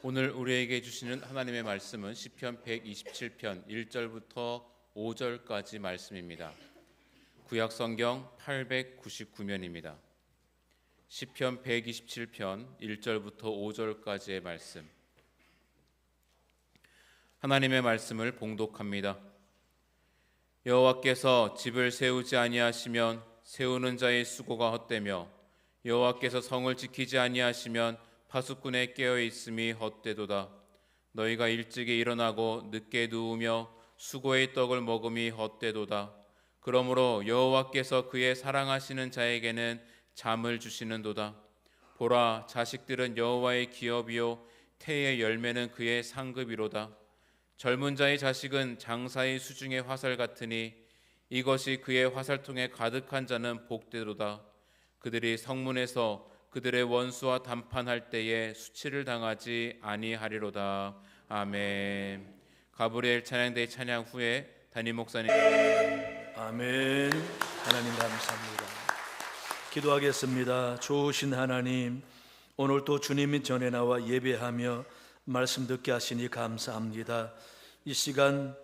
오늘 우리에게 주시는 하나님의 말씀은 시편 127편 1절부터 5절까지 말씀입니다. 구약 성경 899면입니다. 시편 127편 1절부터 5절까지의 말씀. 하나님의 말씀을 봉독합니다. 여호와께서 집을 세우지 아니하시면 세우는 자의 수고가 헛되며 여호와께서 성을 지키지 아니하시면 파수꾼의 깨어 있음이 헛되도다. 너희가 일찍이 일어나고 늦게 누우며 수고의 떡을 먹음이 헛되도다. 그러므로 여호와께서 그의 사랑하시는 자에게는 잠을 주시는도다. 보라, 자식들은 여호와의 기업이요 태의 열매는 그의 상급이로다. 젊은 자의 자식은 장사의 수중의 화살 같으니 이것이 그의 화살통에 가득한 자는 복되도다. 그들이 성문에서 그들의 원수와 담판할 때에 수치를 당하지 아니하리로다. 아멘. 가브리엘 찬양대 찬양 후에 담임 목사님. 아멘. 하나님 감사합니다. 기도하겠습니다. 좋으신 하나님, 오늘 또 주님이 전에 나와 예배하며 말씀 듣게 하시니 감사합니다. 이 시간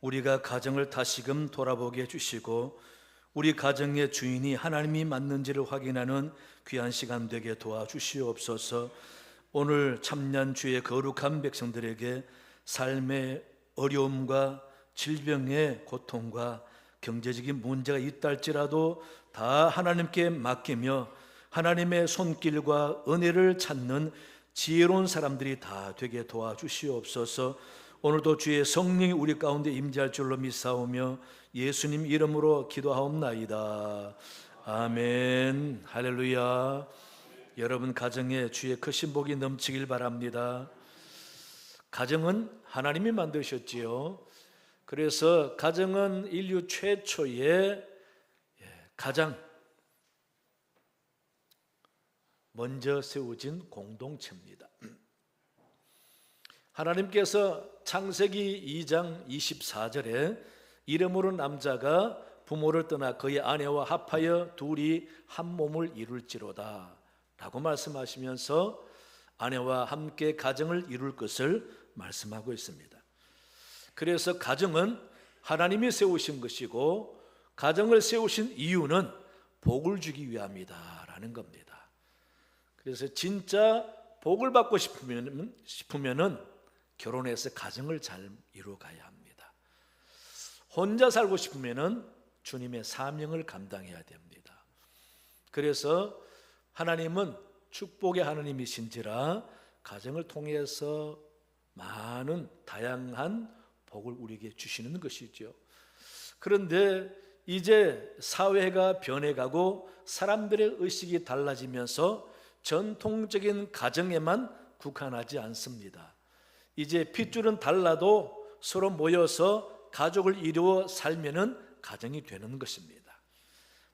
우리가 가정을 다시금 돌아보게 해주시고 우리 가정의 주인이 하나님이 맞는지를 확인하는 귀한 시간 되게 도와주시옵소서. 오늘 참년 주의 거룩한 백성들에게 삶의 어려움과 질병의 고통과 경제적인 문제가 있다 할지라도 다 하나님께 맡기며 하나님의 손길과 은혜를 찾는 지혜로운 사람들이 다 되게 도와주시옵소서. 오늘도 주의 성령이 우리 가운데 임재할 줄로 믿사오며 예수님 이름으로 기도하옵나이다. 아멘. 할렐루야. 여러분 가정에 주의 크신 복이 넘치길 바랍니다. 가정은 하나님이 만드셨지요. 그래서 가정은 인류 최초의 가장 먼저 세워진 공동체입니다. 하나님께서 창세기 2장 24절에 이름으로 남자가 부모를 떠나 그의 아내와 합하여 둘이 한 몸을 이룰지로다 라고 말씀하시면서 아내와 함께 가정을 이룰 것을 말씀하고 있습니다. 그래서 가정은 하나님이 세우신 것이고 가정을 세우신 이유는 복을 주기 위함이다 라는 겁니다. 그래서 진짜 복을 받고 싶으면은 결혼해서 가정을 잘 이루어가야 합니다. 혼자 살고 싶으면은 주님의 사명을 감당해야 됩니다. 그래서 하나님은 축복의 하나님이신지라 가정을 통해서 많은 다양한 복을 우리에게 주시는 것이죠. 그런데 이제 사회가 변해가고 사람들의 의식이 달라지면서 전통적인 가정에만 국한하지 않습니다. 이제 핏줄은 달라도 서로 모여서 가족을 이루어 살면은 가정이 되는 것입니다.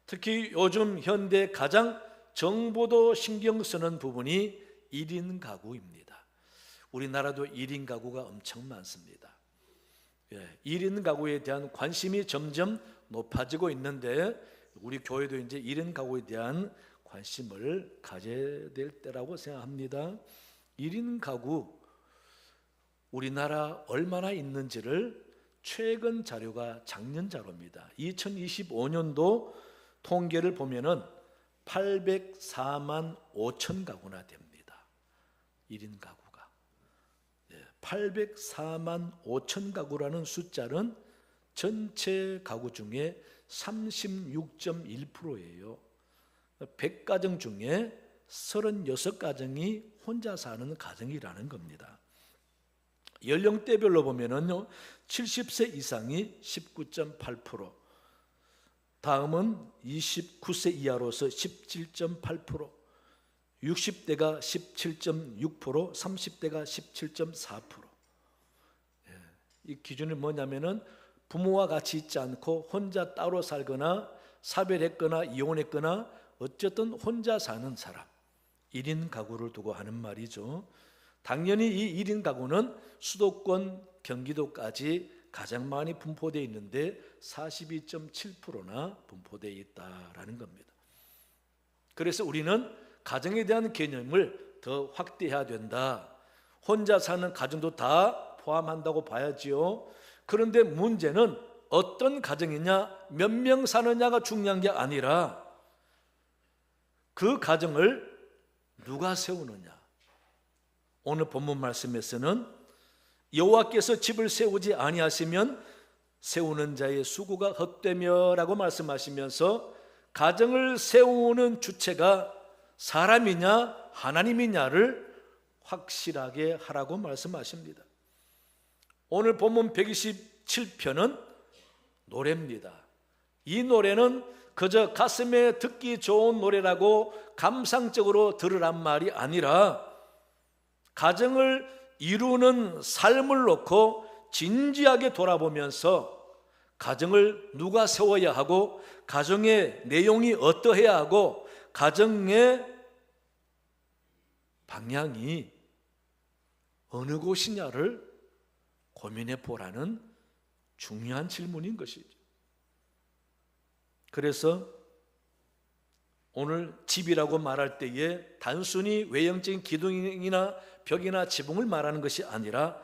특히 요즘 현대 가장 정보도 신경 쓰는 부분이 1인 가구입니다. 우리나라도 1인 가구가 엄청 많습니다. 1인 가구에 대한 관심이 점점 높아지고 있는데 우리 교회도 이제 1인 가구에 대한 관심을 가져야 될 때라고 생각합니다. 1인 가구 우리나라 얼마나 있는지를 최근 자료가 작년 자료입니다. 2025년도 통계를 보면은 804만 5천 가구나 됩니다. 1인 가구가 804만 5천 가구라는 숫자는 전체 가구 중에 36.1%예요. 100가정 중에 36가정이 혼자 사는 가정이라는 겁니다. 연령대별로 보면은 70세 이상이 19.8%, 다음은 29세 이하로서 17.8%, 60대가 17.6%, 30대가 17.4%. 이 기준이 뭐냐면은 부모와 같이 있지 않고 혼자 따로 살거나 사별했거나 이혼했거나 어쨌든 혼자 사는 사람, 1인 가구를 두고 하는 말이죠. 당연히 이 1인 가구는 수도권 경기도까지 가장 많이 분포되어 있는데 42.7%나 분포되어 있다라는 겁니다. 그래서 우리는 가정에 대한 개념을 더 확대해야 된다. 혼자 사는 가정도 다 포함한다고 봐야지요. 그런데 문제는 어떤 가정이냐, 몇 명 사느냐가 중요한 게 아니라 그 가정을 누가 세우느냐. 오늘 본문 말씀에서는 여호와께서 집을 세우지 아니하시면 세우는 자의 수고가 헛되며라고 말씀하시면서 가정을 세우는 주체가 사람이냐 하나님이냐를 확실하게 하라고 말씀하십니다. 오늘 본문 127편은 노래입니다. 이 노래는 그저 가슴에 듣기 좋은 노래라고 감상적으로 들으란 말이 아니라 가정을 이루는 삶을 놓고 진지하게 돌아보면서 가정을 누가 세워야 하고 가정의 내용이 어떠해야 하고 가정의 방향이 어느 곳이냐를 고민해 보라는 중요한 질문인 것이죠. 그래서 오늘 집이라고 말할 때에 단순히 외형적인 기둥이나 벽이나 지붕을 말하는 것이 아니라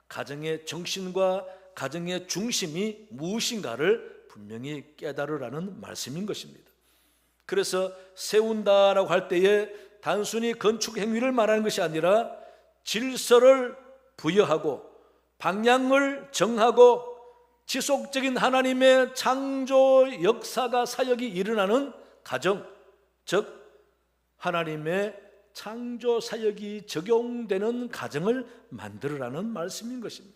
가정의 정신과 가정의 중심이 무엇인가를 분명히 깨달으라는 말씀인 것입니다. 그래서 세운다라고 할 때에 단순히 건축 행위를 말하는 것이 아니라 질서를 부여하고 방향을 정하고 지속적인 하나님의 창조 역사가 사역이 일어나는 가정, 즉 하나님의 창조 사역이 적용되는 가정을 만들으라는 말씀인 것입니다.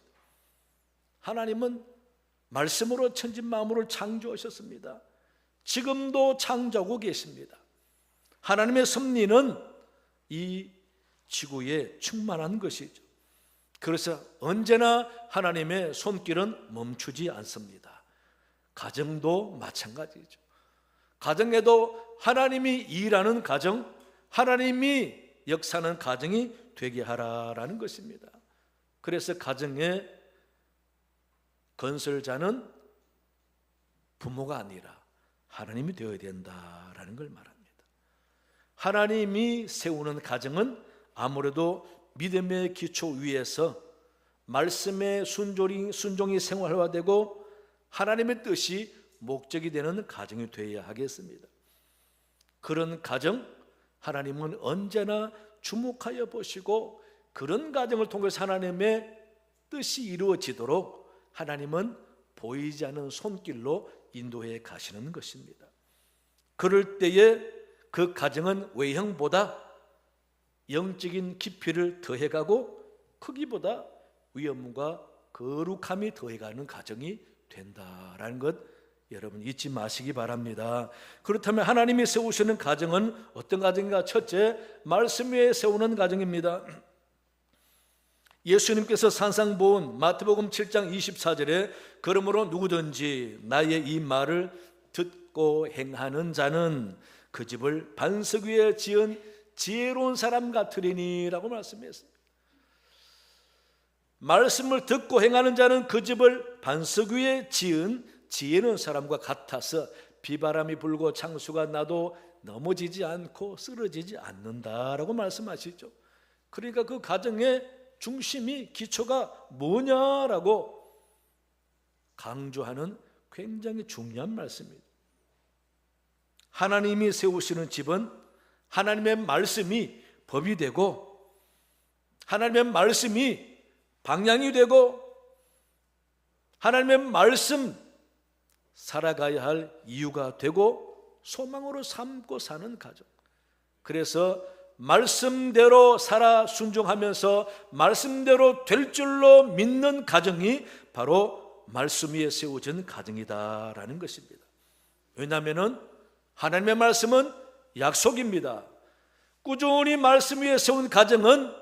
하나님은 말씀으로 천지만물을 창조하셨습니다. 지금도 창조하고 계십니다. 하나님의 섭리는 이 지구에 충만한 것이죠. 그래서 언제나 하나님의 손길은 멈추지 않습니다. 가정도 마찬가지죠. 가정에도 하나님이 일하는 가정, 하나님이 역사하는 가정이 되게 하라라는 것입니다. 그래서 가정의 건설자는 부모가 아니라 하나님이 되어야 된다라는 걸 말합니다. 하나님이 세우는 가정은 아무래도 믿음의 기초 위에서 말씀의 순종이 생활화되고 하나님의 뜻이 목적이 되는 가정이 되어야 하겠습니다. 그런 가정 하나님은 언제나 주목하여 보시고 그런 가정을 통해서 하나님의 뜻이 이루어지도록 하나님은 보이지 않는 손길로 인도해 가시는 것입니다. 그럴 때에 그 가정은 외형보다 영적인 깊이를 더해가고 크기보다 위엄과 거룩함이 더해가는 가정이 된다라는 것 여러분 잊지 마시기 바랍니다. 그렇다면 하나님이 세우시는 가정은 어떤 가정인가? 첫째, 말씀 위에 세우는 가정입니다. 예수님께서 산상보은 마태복음 7장 24절에 그러므로 누구든지 나의 이 말을 듣고 행하는 자는 그 집을 반석 위에 지은 지혜로운 사람 같으리니 라고 말씀했습니다. 말씀을 듣고 행하는 자는 그 집을 반석 위에 지은 지혜로운 사람과 같아서 비바람이 불고 창수가 나도 넘어지지 않고 쓰러지지 않는다라고 말씀하시죠. 그러니까 그 가정의 중심이 기초가 뭐냐라고 강조하는 굉장히 중요한 말씀입니다. 하나님이 세우시는 집은 하나님의 말씀이 법이 되고 하나님의 말씀이 방향이 되고 하나님의 말씀 살아가야 할 이유가 되고 소망으로 삼고 사는 가정. 그래서 말씀대로 살아 순종하면서 말씀대로 될 줄로 믿는 가정이 바로 말씀 위에 세워진 가정이다라는 것입니다. 왜냐하면 하나님의 말씀은 약속입니다. 꾸준히 말씀 위에 세운 가정은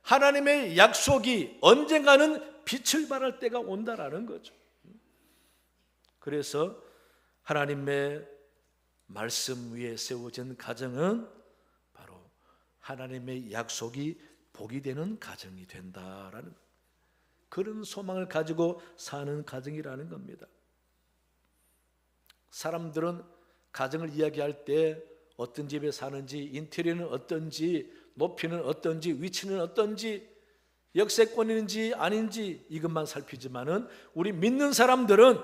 하나님의 약속이 언젠가는 빛을 발할 때가 온다라는 거죠. 그래서 하나님의 말씀 위에 세워진 가정은 바로 하나님의 약속이 복이 되는 가정이 된다라는 그런 소망을 가지고 사는 가정이라는 겁니다. 사람들은 가정을 이야기할 때 어떤 집에 사는지, 인테리어는 어떤지, 높이는 어떤지, 위치는 어떤지 역세권인지 아닌지 이것만 살피지만은 우리 믿는 사람들은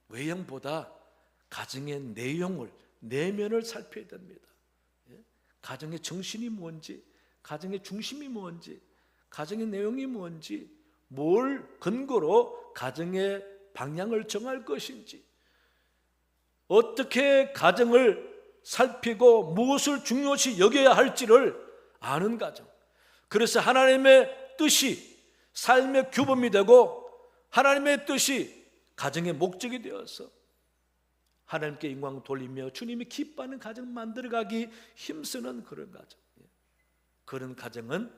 외형보다 가정의 내용을, 내면을 살펴야 됩니다. 가정의 정신이 뭔지, 가정의 중심이 뭔지, 가정의 내용이 뭔지, 뭘 근거로 가정의 방향을 정할 것인지, 어떻게 가정을 살피고 무엇을 중요시 여겨야 할지를 아는 가정. 그래서 하나님의 뜻이 삶의 규범이 되고 하나님의 뜻이 가정의 목적이 되어서 하나님께 영광 돌리며 주님이 기뻐하는 가정 만들어가기 힘쓰는 그런 가정. 그런 가정은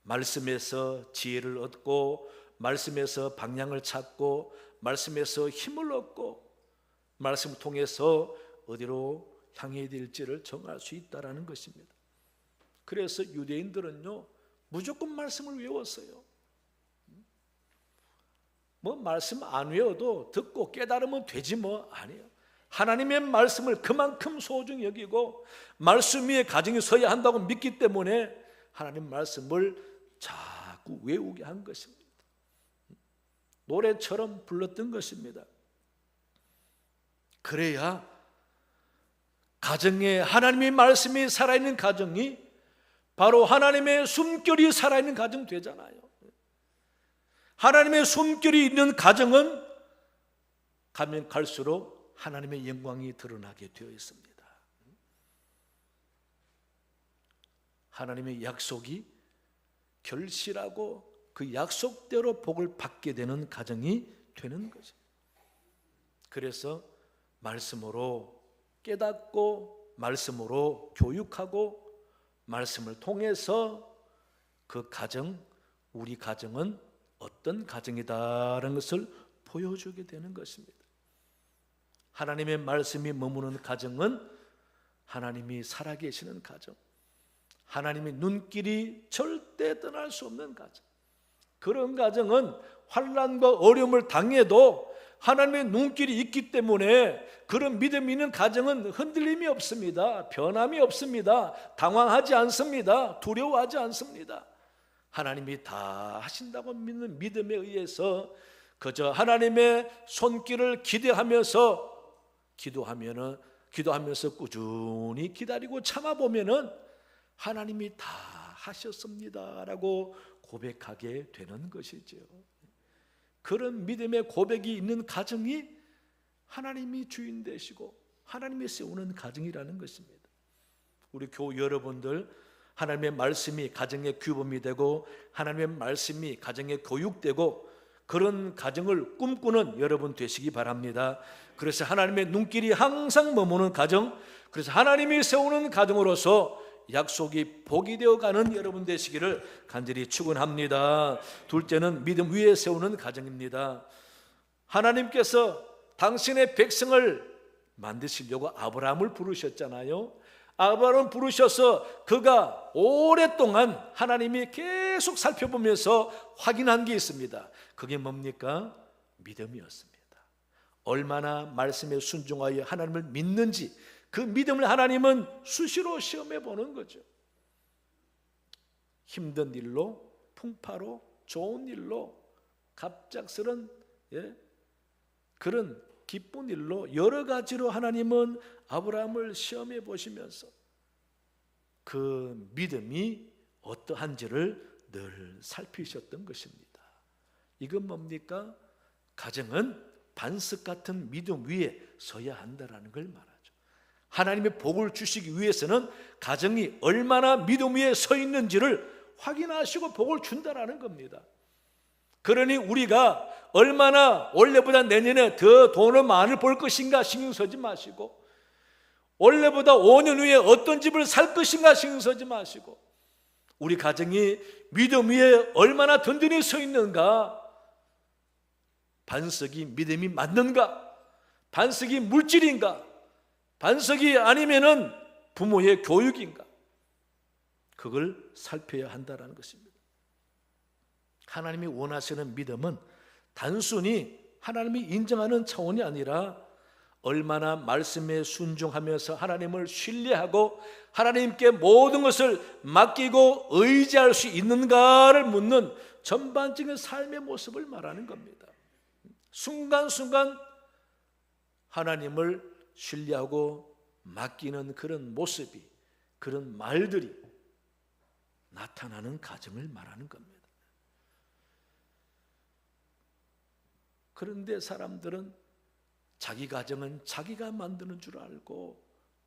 말씀에서 지혜를 얻고 말씀에서 방향을 찾고 말씀에서 힘을 얻고 말씀을 통해서 어디로 향해야 될지를 정할 수 있다는 것입니다. 그래서 유대인들은요 무조건 말씀을 외웠어요. 뭐 말씀 안 외워도 듣고 깨달으면 되지 뭐 아니에요. 하나님의 말씀을 그만큼 소중히 여기고 말씀 위에 가정이 서야 한다고 믿기 때문에 하나님 말씀을 자꾸 외우게 한 것입니다. 노래처럼 불렀던 것입니다. 그래야 가정에 하나님의 말씀이 살아있는 가정이 바로 하나님의 숨결이 살아있는 가정 되잖아요. 하나님의 숨결이 있는 가정은 가면 갈수록 하나님의 영광이 드러나게 되어 있습니다. 하나님의 약속이 결실하고 그 약속대로 복을 받게 되는 가정이 되는 거죠. 그래서 말씀으로 깨닫고 말씀으로 교육하고 말씀을 통해서 그 가정, 우리 가정은 어떤 가정이다라는 것을 보여주게 되는 것입니다. 하나님의 말씀이 머무는 가정은 하나님이 살아계시는 가정, 하나님의 눈길이 절대 떠날 수 없는 가정, 그런 가정은 환난과 어려움을 당해도 하나님의 눈길이 있기 때문에 그런 믿음이 있는 가정은 흔들림이 없습니다. 변함이 없습니다. 당황하지 않습니다. 두려워하지 않습니다. 하나님이 다 하신다고 믿는 믿음에 의해서 그저 하나님의 손길을 기대하면서 기도하면서 꾸준히 기다리고 참아보면은 하나님이 다 하셨습니다라고 고백하게 되는 것이죠. 그런 믿음의 고백이 있는 가정이 하나님이 주인 되시고 하나님이 세우는 가정이라는 것입니다. 우리 교우 여러분들, 하나님의 말씀이 가정의 규범이 되고 하나님의 말씀이 가정의 교육되고 그런 가정을 꿈꾸는 여러분 되시기 바랍니다. 그래서 하나님의 눈길이 항상 머무는 가정, 그래서 하나님이 세우는 가정으로서 약속이 복이 되어가는 여러분 되시기를 간절히 축원합니다. 둘째는 믿음 위에 세우는 가정입니다. 하나님께서 당신의 백성을 만드시려고 아브라함을 부르셨잖아요. 아브라함을 부르셔서 그가 오랫동안 하나님이 계속 살펴보면서 확인한 게 있습니다. 그게 뭡니까? 믿음이었습니다. 얼마나 말씀에 순종하여 하나님을 믿는지 그 믿음을 하나님은 수시로 시험해 보는 거죠. 힘든 일로, 풍파로, 좋은 일로, 갑작스런 그런 기쁜 일로 여러 가지로 하나님은 아브라함을 시험해 보시면서 그 믿음이 어떠한지를 늘 살피셨던 것입니다. 이건 뭡니까? 가정은 반석 같은 믿음 위에 서야 한다라는 걸 말합니다. 하나님의 복을 주시기 위해서는 가정이 얼마나 믿음 위에 서 있는지를 확인하시고 복을 준다라는 겁니다. 그러니 우리가 얼마나 올해보다 내년에 더 돈을 많이 벌 것인가 신경 쓰지 마시고, 올해보다 5년 후에 어떤 집을 살 것인가 신경 쓰지 마시고, 우리 가정이 믿음 위에 얼마나 든든히 서 있는가, 반석이 믿음이 맞는가, 반석이 물질인가, 반석이 아니면은 부모의 교육인가, 그걸 살펴야 한다는 것입니다. 하나님이 원하시는 믿음은 단순히 하나님이 인정하는 차원이 아니라 얼마나 말씀에 순종하면서 하나님을 신뢰하고 하나님께 모든 것을 맡기고 의지할 수 있는가를 묻는 전반적인 삶의 모습을 말하는 겁니다. 순간순간 하나님을 신뢰하고 맡기는 그런 모습이, 그런 말들이 나타나는 가정을 말하는 겁니다. 그런데 사람들은 자기 가정은 자기가 만드는 줄 알고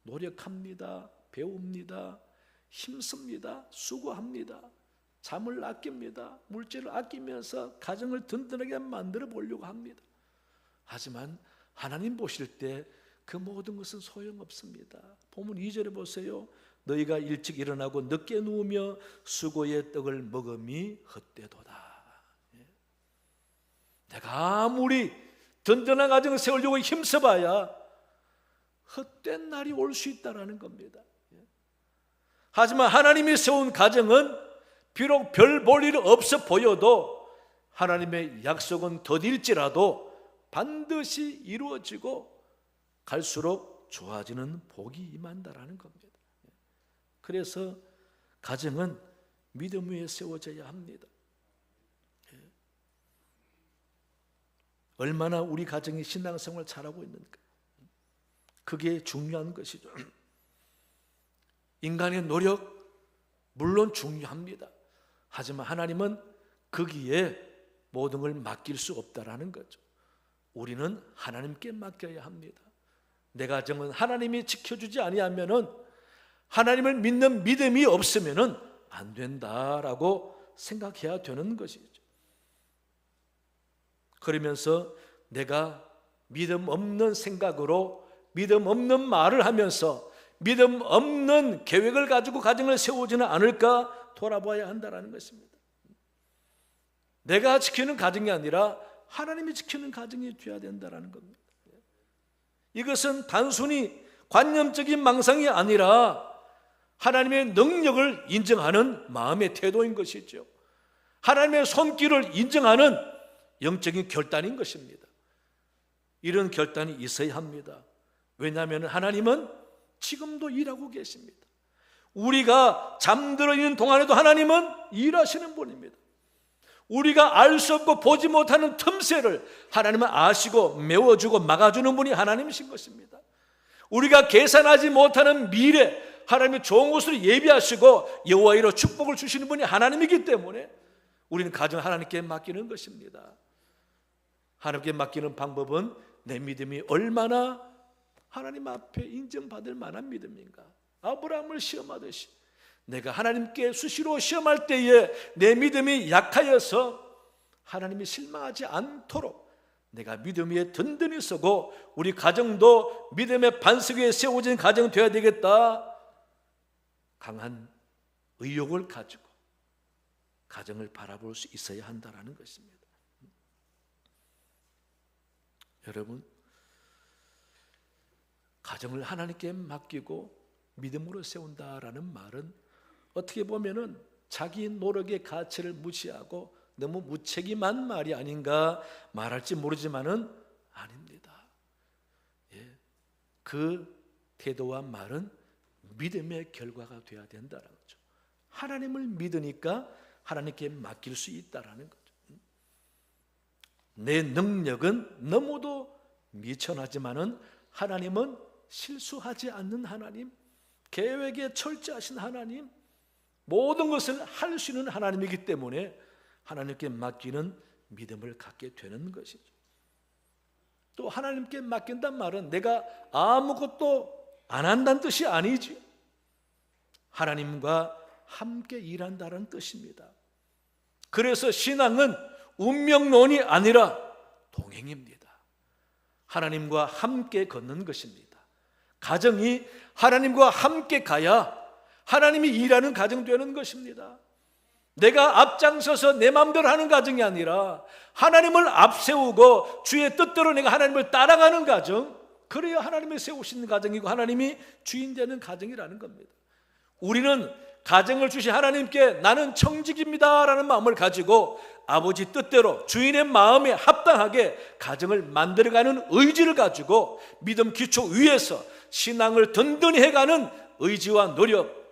노력합니다, 배웁니다, 힘씁니다, 수고합니다, 잠을 아낍니다, 물질을 아끼면서 가정을 든든하게 만들어 보려고 합니다. 하지만 하나님 보실 때 그 모든 것은 소용없습니다. 본문 2절에 보세요. 너희가 일찍 일어나고 늦게 누우며 수고의 떡을 먹음이 헛되도다. 내가 아무리 든든한 가정을 세우려고 힘써봐야 헛된 날이 올 수 있다는 겁니다. 하지만 하나님이 세운 가정은 비록 별 볼 일 없어 보여도 하나님의 약속은 더딜지라도 반드시 이루어지고 갈수록 좋아지는 복이 임한다라는 겁니다. 그래서 가정은 믿음 위에 세워져야 합니다. 얼마나 우리 가정이 신앙생활 잘하고 있는가, 그게 중요한 것이죠. 인간의 노력 물론 중요합니다. 하지만 하나님은 거기에 모든 걸 맡길 수 없다라는 거죠. 우리는 하나님께 맡겨야 합니다. 내 가정은 하나님이 지켜주지 아니하면은, 하나님을 믿는 믿음이 없으면은 안 된다라고 생각해야 되는 것이죠. 그러면서 내가 믿음 없는 생각으로 믿음 없는 말을 하면서 믿음 없는 계획을 가지고 가정을 세우지는 않을까 돌아봐야 한다는 것입니다. 내가 지키는 가정이 아니라 하나님이 지키는 가정이 되어야 된다는 겁니다. 이것은 단순히 관념적인 망상이 아니라 하나님의 능력을 인정하는 마음의 태도인 것이죠. 하나님의 손길을 인정하는 영적인 결단인 것입니다. 이런 결단이 있어야 합니다. 왜냐하면 하나님은 지금도 일하고 계십니다. 우리가 잠들어 있는 동안에도 하나님은 일하시는 분입니다. 우리가 알 수 없고 보지 못하는 틈새를 하나님은 아시고 메워주고 막아주는 분이 하나님이신 것입니다. 우리가 계산하지 못하는 미래, 하나님이 좋은 곳으로 예비하시고 여호와이로 축복을 주시는 분이 하나님이기 때문에 우리는 가정 하나님께 맡기는 것입니다. 하나님께 맡기는 방법은 내 믿음이 얼마나 하나님 앞에 인정받을 만한 믿음인가. 아브라함을 시험하듯이 내가 하나님께 수시로 시험할 때에 내 믿음이 약하여서 하나님이 실망하지 않도록 내가 믿음 위에 든든히 서고 우리 가정도 믿음의 반석 위에 세워진 가정 되어야 되겠다. 강한 의욕을 가지고 가정을 바라볼 수 있어야 한다는 것입니다. 여러분, 가정을 하나님께 맡기고 믿음으로 세운다라는 말은 어떻게 보면은 자기 노력의 가치를 무시하고 너무 무책임한 말이 아닌가 말할지 모르지만은 아닙니다. 그 태도와 말은 믿음의 결과가 되어야 된다는 거죠. 하나님을 믿으니까 하나님께 맡길 수 있다라는 거죠. 내 능력은 너무도 미천하지만은 하나님은 실수하지 않는 하나님, 계획에 철저하신 하나님, 모든 것을 할 수 있는 하나님이기 때문에 하나님께 맡기는 믿음을 갖게 되는 것이죠. 또 하나님께 맡긴단 말은 내가 아무것도 안 한다는 뜻이 아니지. 하나님과 함께 일한다는 뜻입니다. 그래서 신앙은 운명론이 아니라 동행입니다. 하나님과 함께 걷는 것입니다. 가정이 하나님과 함께 가야 하나님이 일하는 가정 되는 것입니다. 내가 앞장서서 내 마음대로 하는 가정이 아니라 하나님을 앞세우고 주의 뜻대로 내가 하나님을 따라가는 가정, 그래야 하나님이 세우신 가정이고 하나님이 주인 되는 가정이라는 겁니다. 우리는 가정을 주신 하나님께 나는 청직입니다 라는 마음을 가지고 아버지 뜻대로 주인의 마음에 합당하게 가정을 만들어가는 의지를 가지고 믿음 기초 위에서 신앙을 든든히 해가는 의지와 노력,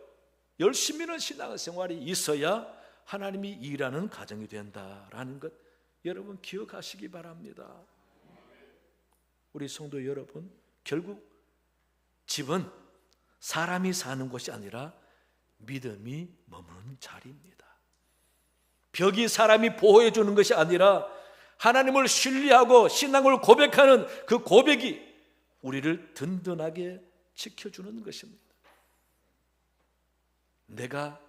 열심히는 신앙생활이 있어야 하나님이 일하는 가정이 된다라는 것 여러분 기억하시기 바랍니다. 우리 성도 여러분, 결국 집은 사람이 사는 곳이 아니라 믿음이 머무는 자리입니다. 벽이 사람이 보호해 주는 것이 아니라 하나님을 신뢰하고 신앙을 고백하는 그 고백이 우리를 든든하게 지켜주는 것입니다. 내가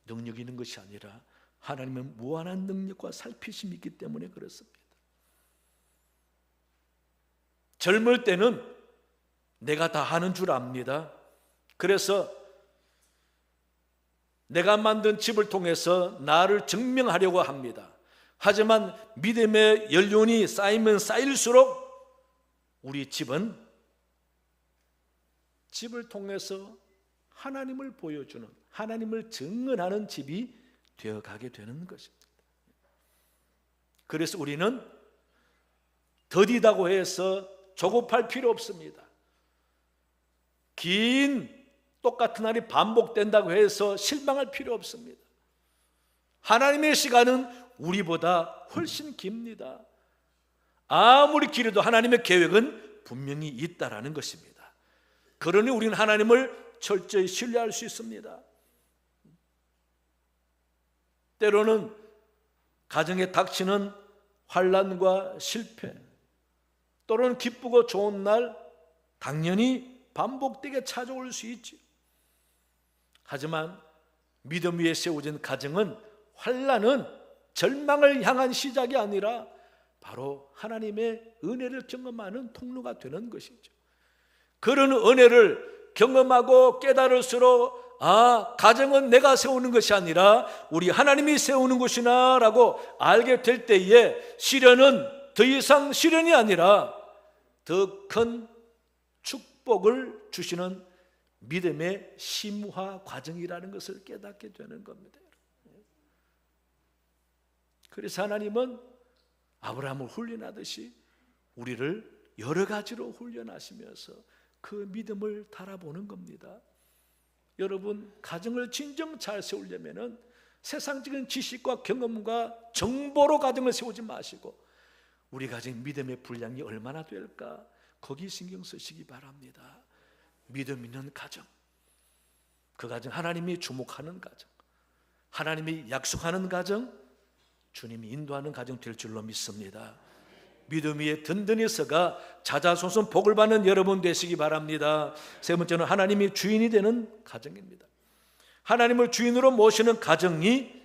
능력 있는 것이 아니라 하나님의 무한한 능력과 살피심이 있기 때문에 그렇습니다. 젊을 때는 내가 다 하는 줄 압니다. 그래서 내가 만든 집을 통해서 나를 증명하려고 합니다. 하지만 믿음의 연륜이 쌓이면 쌓일수록 우리 집은 집을 통해서 하나님을 보여주는, 하나님을 증언하는 집이 되어가게 되는 것입니다. 그래서 우리는 더디다고 해서 조급할 필요 없습니다. 긴 똑같은 날이 반복된다고 해서 실망할 필요 없습니다. 하나님의 시간은 우리보다 훨씬 깁니다. 아무리 길어도 하나님의 계획은 분명히 있다라는 것입니다. 그러니 우리는 하나님을 철저히 신뢰할 수 있습니다. 때로는 가정에 닥치는 환난과 실패, 또는 기쁘고 좋은 날 당연히 반복되게 찾아올 수 있지. 하지만 믿음 위에 세워진 가정은 환난은 절망을 향한 시작이 아니라 바로 하나님의 은혜를 경험하는 통로가 되는 것이죠. 그런 은혜를 경험하고 깨달을수록 가정은 내가 세우는 것이 아니라 우리 하나님이 세우는 것이나 라고 알게 될 때에 시련은 더 이상 시련이 아니라 더 큰 축복을 주시는 믿음의 심화 과정이라는 것을 깨닫게 되는 겁니다. 그래서 하나님은 아브라함을 훈련하듯이 우리를 여러 가지로 훈련하시면서 그 믿음을 달아보는 겁니다. 여러분, 가정을 진정 잘 세우려면 세상적인 지식과 경험과 정보로 가정을 세우지 마시고 우리 가정 믿음의 분량이 얼마나 될까 거기 신경 쓰시기 바랍니다. 믿음 있는 가정, 그 가정 하나님이 주목하는 가정, 하나님이 약속하는 가정, 주님이 인도하는 가정 될 줄로 믿습니다. 믿음 위에 든든히 서가 자자손손 복을 받는 여러분 되시기 바랍니다. 세 번째는 하나님이 주인이 되는 가정입니다. 하나님을 주인으로 모시는 가정이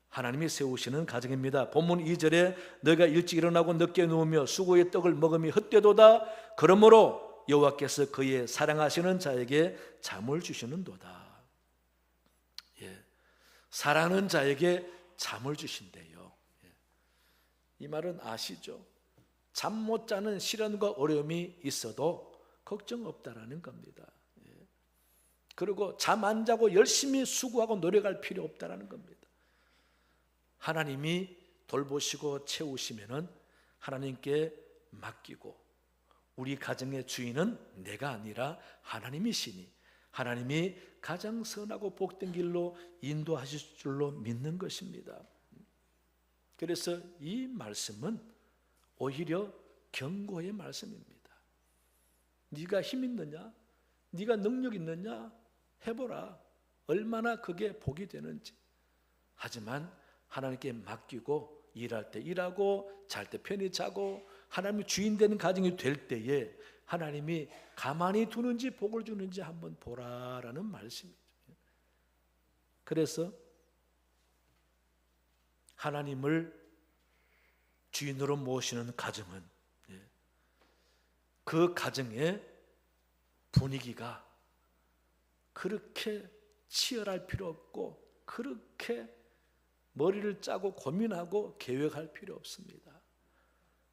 하나님이 세우시는 가정입니다. 본문 2절에 너희가 일찍 일어나고 늦게 누우며 수고의 떡을 먹음이 헛되도다. 그러므로 여호와께서 그의 사랑하시는 자에게 잠을 주시는도다. 사랑하는 자에게 잠을 주신대요. 이 말은 아시죠? 잠 못 자는 시련과 어려움이 있어도 걱정 없다라는 겁니다. 그리고 잠 안 자고 열심히 수고하고 노력할 필요 없다라는 겁니다. 하나님이 돌보시고 채우시면은 하나님께 맡기고 우리 가정의 주인은 내가 아니라 하나님이시니 하나님이 가장 선하고 복된 길로 인도하실 줄로 믿는 것입니다. 그래서 이 말씀은 오히려 경고의 말씀입니다. 네가 힘 있느냐? 네가 능력 있느냐? 해보라. 얼마나 그게 복이 되는지. 하지만 하나님께 맡기고 일할 때 일하고 잘 때 편히 자고 하나님이 주인 되는 가정이 될 때에 하나님이 가만히 두는지 복을 주는지 한번 보라라는 말씀이죠. 그래서 하나님을 주인으로 모시는 가정은 그 가정의 분위기가 그렇게 치열할 필요 없고 그렇게 머리를 짜고 고민하고 계획할 필요 없습니다.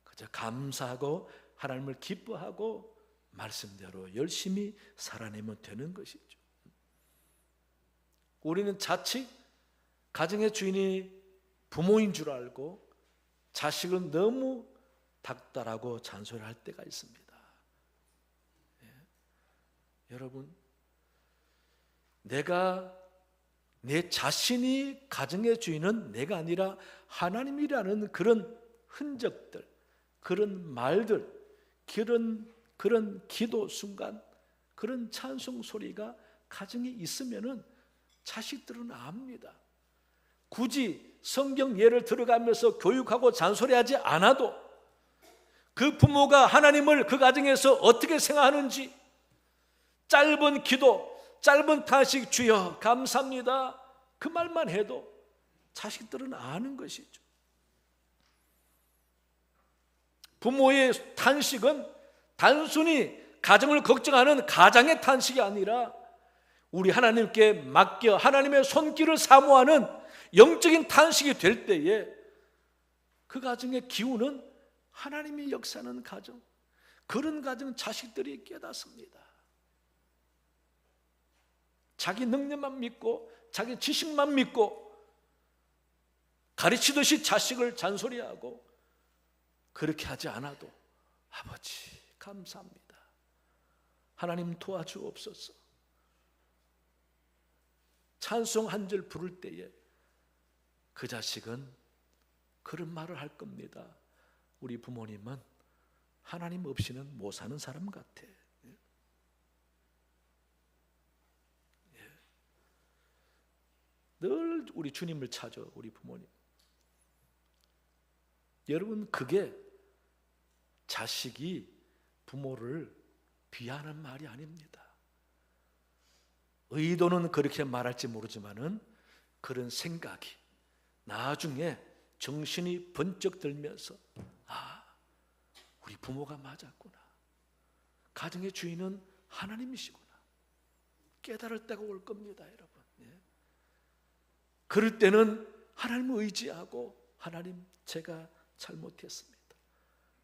그저 감사하고 하나님을 기뻐하고 말씀대로 열심히 살아내면 되는 것이죠. 우리는 자칫 가정의 주인이 부모인 줄 알고 자식은 너무 닥달하고 잔소리할 때가 있습니다. 여러분, 내가 내 자신이 가정의 주인은 내가 아니라 하나님이라는 그런 흔적들, 그런 말들, 그런 기도 순간, 그런 찬송 소리가 가정에 있으면은 자식들은 압니다. 굳이 성경 예를 들어가면서 교육하고 잔소리하지 않아도 그 부모가 하나님을 그 가정에서 어떻게 생각하는지, 짧은 기도, 짧은 탄식, 주여 감사합니다, 그 말만 해도 자식들은 아는 것이죠. 부모의 탄식은 단순히 가정을 걱정하는 가장의 탄식이 아니라 우리 하나님께 맡겨 하나님의 손길을 사모하는 영적인 탄식이 될 때에 그 가정의 기운은 하나님이 역사하는 가정, 그런 가정 자식들이 깨닫습니다. 자기 능력만 믿고 자기 지식만 믿고 가르치듯이 자식을 잔소리하고 그렇게 하지 않아도 아버지 감사합니다, 하나님 도와주옵소서, 찬송 한 절 부를 때에 그 자식은 그런 말을 할 겁니다. 우리 부모님은 하나님 없이는 못 사는 사람 같아. 늘 우리 주님을 찾아, 우리 부모님. 여러분, 그게 자식이 부모를 비하하는 말이 아닙니다. 의도는 그렇게 말할지 모르지만은 그런 생각이 나중에 정신이 번쩍 들면서 우리 부모가 맞았구나, 가정의 주인은 하나님이시구나 깨달을 때가 올 겁니다, 여러분. 그럴 때는 하나님을 의지하고 하나님 제가 잘못했습니다,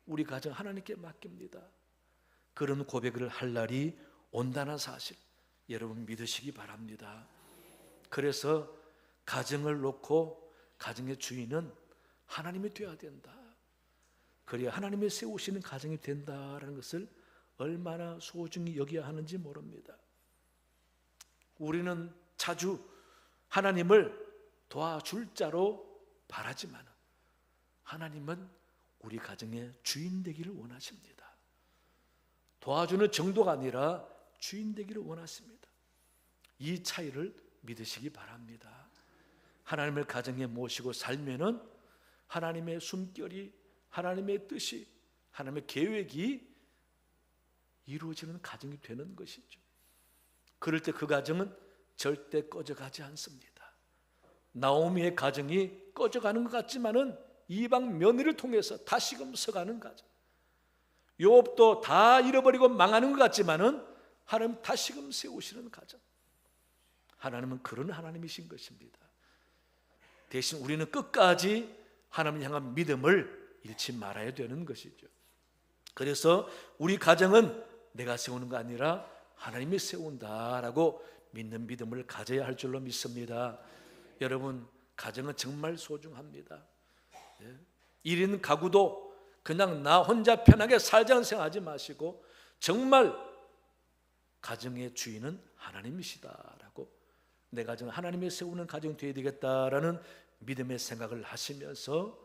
우리 가정 하나님께 맡깁니다, 그런 고백을 할 날이 온다는 사실 여러분 믿으시기 바랍니다. 그래서 가정을 놓고 가정의 주인은 하나님이 되어야 된다, 그래야 하나님이 세우시는 가정이 된다라는 것을 얼마나 소중히 여겨야 하는지 모릅니다. 우리는 자주 하나님을 도와줄 자로 바라지만 하나님은 우리 가정의 주인 되기를 원하십니다. 도와주는 정도가 아니라 주인 되기를 원하십니다. 이 차이를 믿으시기 바랍니다. 하나님을 가정에 모시고 살면은 하나님의 숨결이, 하나님의 뜻이, 하나님의 계획이 이루어지는 가정이 되는 것이죠. 그럴 때 그 가정은 절대 꺼져가지 않습니다. 나오미의 가정이 꺼져가는 것 같지만은 이방 며느리를 통해서 다시금 서가는 가정, 욥도 다 잃어버리고 망하는 것 같지만은 하나님 다시금 세우시는 가정, 하나님은 그런 하나님이신 것입니다. 대신 우리는 끝까지 하나님을 향한 믿음을 잃지 말아야 되는 것이죠. 그래서 우리 가정은 내가 세우는 거 아니라 하나님이 세운다라고 믿는 믿음을 가져야 할 줄로 믿습니다. 여러분, 가정은 정말 소중합니다. 1인 가구도 그냥 나 혼자 편하게 살자는 생각하지 마시고 정말 가정의 주인은 하나님이시다라고, 내 가정은 하나님이 세우는 가정이 되어야 되겠다라는 믿음의 생각을 하시면서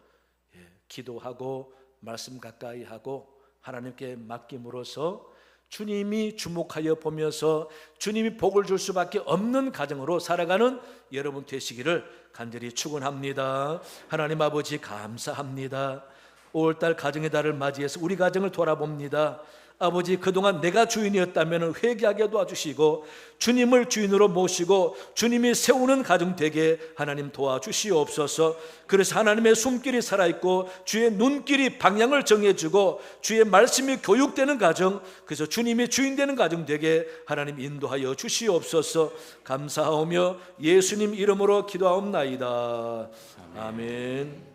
기도하고 말씀 가까이 하고 하나님께 맡김으로써 주님이 주목하여 보면서 주님이 복을 줄 수밖에 없는 가정으로 살아가는 여러분 되시기를 간절히 축원합니다. 하나님 아버지 감사합니다. 5월달 가정의 달을 맞이해서 우리 가정을 돌아봅니다. 아버지, 그동안 내가 주인이었다면 회개하게 도와주시고 주님을 주인으로 모시고 주님이 세우는 가정 되게 하나님 도와주시옵소서. 그래서 하나님의 숨길이 살아있고 주의 눈길이 방향을 정해주고 주의 말씀이 교육되는 가정, 그래서 주님이 주인 되는 가정 되게 하나님 인도하여 주시옵소서. 감사하오며 예수님 이름으로 기도하옵나이다. 아멘.